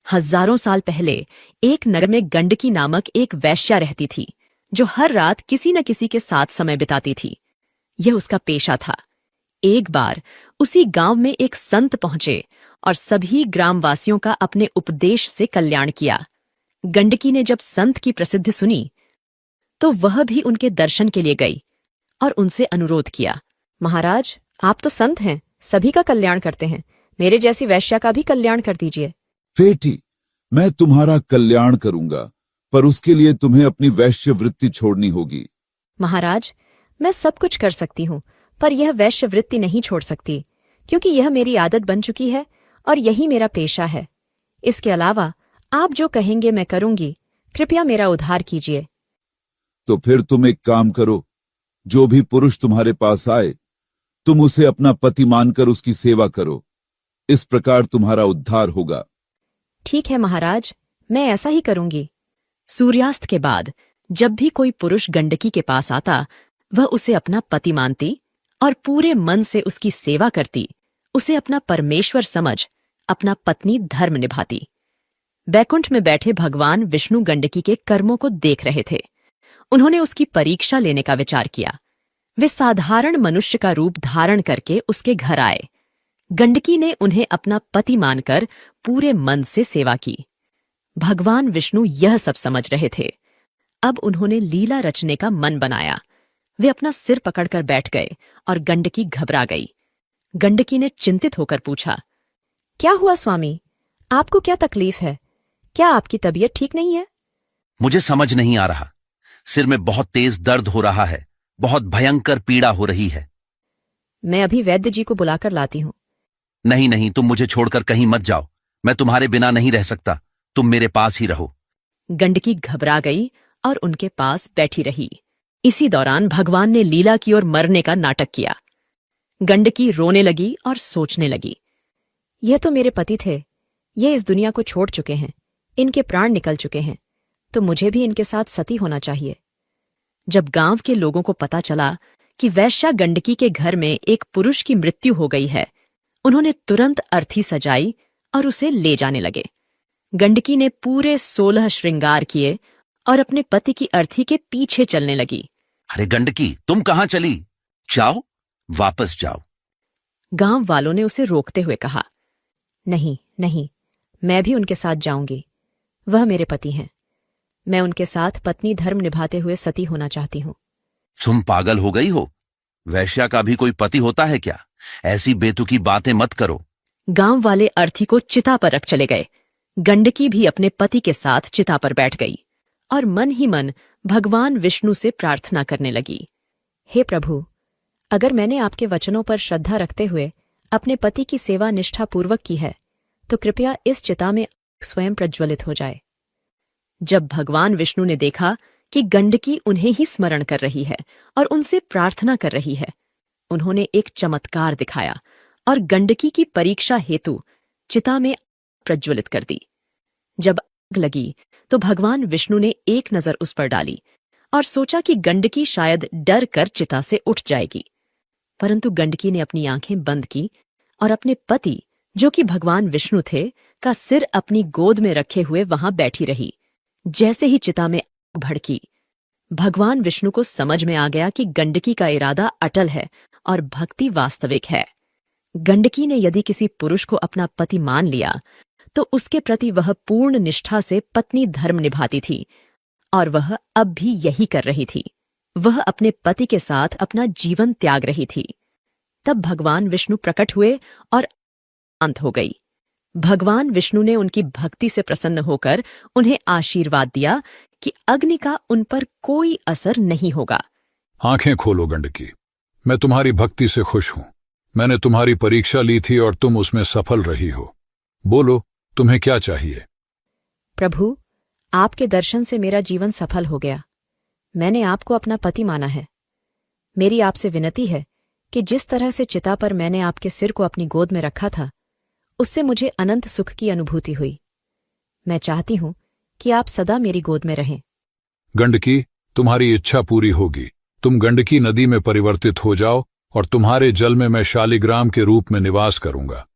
हजारों साल पहले एक नगर में गंडकी नामक एक वेश्या रहती थी, जो हर रात किसी न किसी के साथ समय बिताती थी। यह उसका पेशा था। एक बार उसी गांव में एक संत पहुंचे और सभी ग्रामवासियों का अपने उपदेश से कल्याण किया। गंडकी ने जब संत की प्रसिद्धि सुनी तो वह भी उनके दर्शन के लिए गई और उनसे अनुरोध किया, महाराज, आप तो संत हैं, सभी का कल्याण करते हैं, मेरे जैसी वैश्या का भी कल्याण कर दीजिए। बेटी, मैं तुम्हारा कल्याण करूंगा, पर उसके लिए तुम्हें अपनी वैश्य वृत्ति छोड़नी होगी। महाराज, मैं सब कुछ कर सकती हूँ, पर यह वैश्य वृत्ति नहीं छोड़ सकती, क्योंकि यह मेरी आदत बन चुकी है और यही मेरा पेशा है। इसके अलावा आप जो कहेंगे मैं करूंगी, कृपया मेरा उद्धार कीजिए। तो फिर तुम एक काम करो, जो भी पुरुष तुम्हारे पास आए, तुम उसे अपना पति मानकर उसकी सेवा करो। इस प्रकार तुम्हारा उद्धार होगा। ठीक है महाराज, मैं ऐसा ही करूंगी। सूर्यास्त के बाद जब भी कोई पुरुष गंडकी के पास आता, वह उसे अपना पति मानती और पूरे मन से उसकी सेवा करती, उसे अपना परमेश्वर समझ अपना पत्नी धर्म निभाती। बैकुंठ में बैठे भगवान विष्णु गंडकी के कर्मों को देख रहे थे। उन्होंने उसकी परीक्षा लेने का विचार किया। वे साधारण मनुष्य का रूप धारण करके उसके घर आए। गंडकी ने उन्हें अपना पति मानकर पूरे मन से सेवा की। भगवान विष्णु यह सब समझ रहे थे। अब उन्होंने लीला रचने का मन बनाया। वे अपना सिर पकड़कर बैठ गए और गंडकी घबरा गई। गंडकी ने चिंतित होकर पूछा, क्या हुआ स्वामी, आपको क्या तकलीफ है? क्या आपकी तबीयत ठीक नहीं है? मुझे समझ नहीं आ रहा। सिर में बहुत तेज दर्द हो रहा है, बहुत भयंकर पीड़ा हो रही है। मैं अभी वैद्य जी को बुलाकर लाती हूँ। नहीं नहीं, तुम मुझे छोड़कर कहीं मत जाओ। मैं तुम्हारे बिना नहीं रह सकता। तुम मेरे पास ही रहो। गंडकी घबरा गई और उनके पास बैठी रही। इसी दौरान भगवान ने लीला की ओर मरने का नाटक किया। गंडकी रोने लगी और सोचने लगी, यह तो मेरे पति थे, ये इस दुनिया को छोड़ चुके हैं, इनके प्राण निकल चुके हैं, तो मुझे भी इनके साथ सती होना चाहिए। जब गांव के लोगों को पता चला कि वैश्या गंडकी के घर में एक पुरुष की मृत्यु हो गई है, उन्होंने तुरंत अर्थी सजाई और उसे ले जाने लगे। गंडकी ने पूरे 16 श्रृंगार किए और अपने पति की अर्थी के पीछे चलने लगी। अरे गंडकी, तुम कहाँ चली? जाओ, वापस जाओ। गांव वालों ने उसे रोकते हुए कहा, नहीं नहीं, मैं भी उनके साथ जाऊंगी। वह मेरे पति हैं। मैं उनके साथ पत्नी धर्म निभाते हुए सती होना चाहती हूँ। तुम पागल हो गई हो? वैश्या का भी कोई पति होता है क्या? ऐसी बेतुकी बातें मत करो। गांव वाले अर्थी को चिता पर रख चले गए। गंडकी भी अपने पति के साथ चिता पर बैठ गई और मन ही मन भगवान विष्णु से प्रार्थना करने लगी, हे प्रभु, अगर मैंने आपके वचनों पर श्रद्धा रखते हुए अपने पति की सेवा निष्ठापूर्वक की है, तो कृपया इस चिता में स्वयं प्रज्वलित हो जाए। जब भगवान विष्णु ने देखा कि गंडकी उन्हें ही स्मरण कर रही है और उनसे प्रार्थना कर रही है, उन्होंने एक चमत्कार दिखाया और गंडकी की परीक्षा हेतु चिता में प्रज्वलित कर दी। जब आग लगी तो भगवान विष्णु ने एक नजर उस पर डाली और सोचा कि गंडकी शायद डर कर चिता से उठ जाएगी, परंतु गंडकी ने अपनी आंखें बंद की और अपने पति, जो कि भगवान विष्णु थे, का सिर अपनी गोद में रखे हुए वहां बैठी रही। जैसे ही चिता में आग भड़की, भगवान विष्णु को समझ में आ गया कि गंडकी का इरादा अटल है और भक्ति वास्तविक है। गंडकी ने यदि किसी पुरुष को अपना पति मान लिया तो उसके प्रति वह पूर्ण निष्ठा से पत्नी धर्म निभाती थी, और वह अब भी यही कर रही थी। वह अपने पति के साथ अपना जीवन त्याग रही थी। तब भगवान विष्णु प्रकट हुए और अंत हो गई। भगवान विष्णु ने उनकी भक्ति से प्रसन्न होकर उन्हें आशीर्वाद दिया कि अग्नि का उन पर कोई असर नहीं होगा। आंखें खोलो गंडकी, मैं तुम्हारी भक्ति से खुश हूं। मैंने तुम्हारी परीक्षा ली थी और तुम उसमें सफल रही हो। बोलो, तुम्हें क्या चाहिए? प्रभु, आपके दर्शन से मेरा जीवन सफल हो गया। मैंने आपको अपना पति माना है। मेरी आपसे विनती है कि जिस तरह से चिता पर मैंने आपके सिर को अपनी गोद में रखा था, उससे मुझे अनंत सुख की अनुभूति हुई। मैं चाहती हूं कि आप सदा मेरी गोद में रहें। गंडकी, तुम्हारी इच्छा पूरी होगी। तुम गंडकी नदी में परिवर्तित हो जाओ और तुम्हारे जल में मैं शालिग्राम के रूप में निवास करूंगा।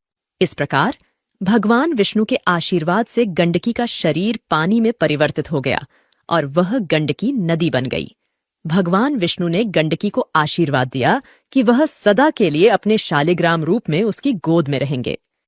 इस प्रकार भगवान विष्णु के आशीर्वाद से गंडकी का शरीर पानी में परिवर्तित हो गया और वह गंडकी नदी बन गई। भगवान विष्णु ने गंडकी को आशीर्वाद दिया कि वह सदा के लिए अपने शालिग्राम रूप में उसकी गोद में रहेंगे।